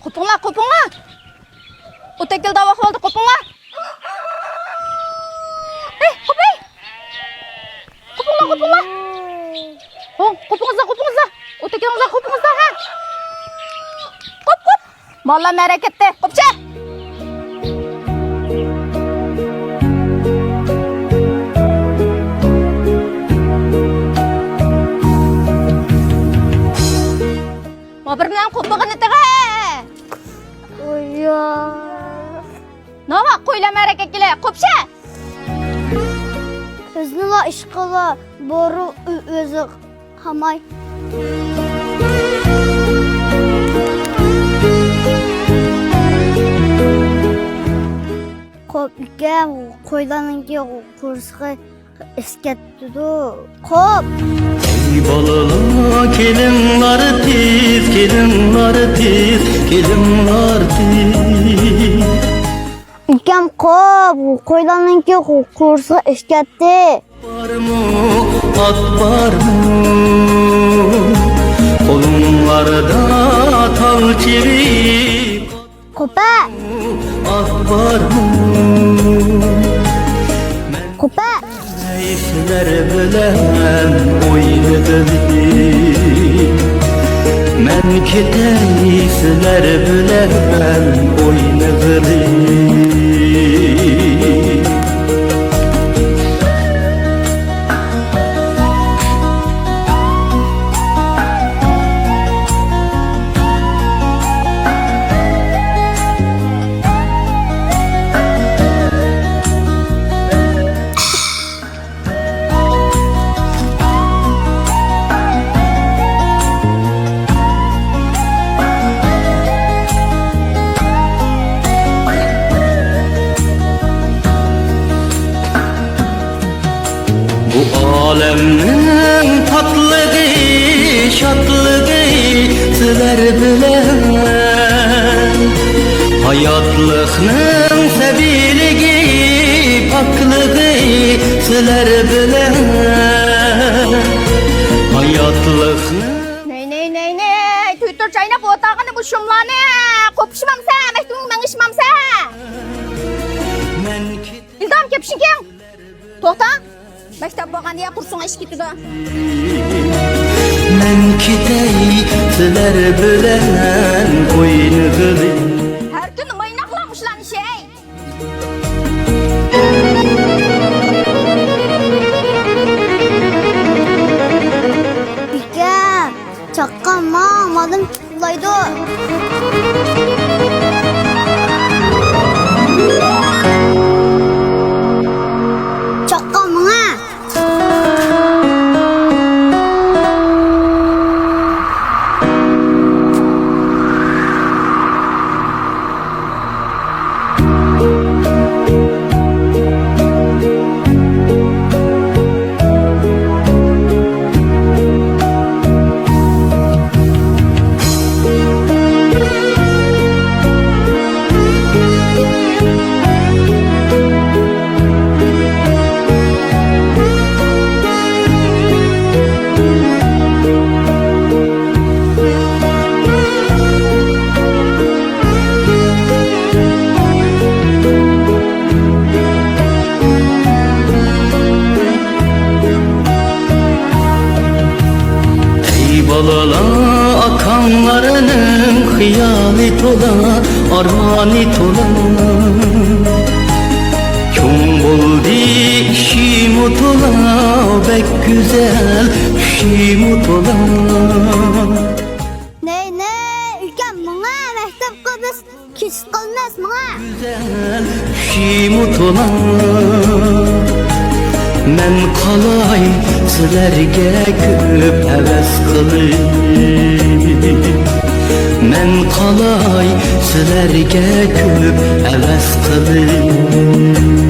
Kopungla, kopungla. O tekil dava oldu, kopungla. Kopay. Kopungla, kopungla. Kopunguzda. O tekilingizda kopunguzda, ha. Kop. Valla merak etti. Kopça. Bir bilan kopug'in itiga. Oya. Nima qo'yla maraka kela, qopsha. Bizni ish qila, boru o'zi hamay. Qopga qo'ylaninki kursga iskatdidu. Qop. Balala kelimler tiz, Ülkem qop, qo'ylaninki kursga iskatdi. Var mı, at var mı? Kolunlarda tal çivi. Qopa, At var mı? qopa. Neyseler bilen oynadım. Men keteyseler bilen oynadım. Bu alemnin tatlığı, şatlığı sizler bilen. Hayatlıkның seviligi, paklığı sizler bilen. Hayatlıkның Ne. Twitter çayına boğatağını bu şumlarını. Kopuşmamsa, mehtumun mengişmamsa. men İldam kepşin kim? Tohta. Mektep boğan diye kursun iş gitti de. Men ketey sizler bilen oynadım. Her gün maynaklamış lan şey. Ülkem, çakkama, madım bulaydı. Çakkama ha. Balala akanlarının hıyali tola, armani tola. Kim buldu işim tola, bek güzel işim tola. Ne, ülkem bana mektep kız kiş kılmaz bana. Güzel işim tola. Men qalayım sizlerge köp heves qilib. Men qalay sizlerge köp heves qilib.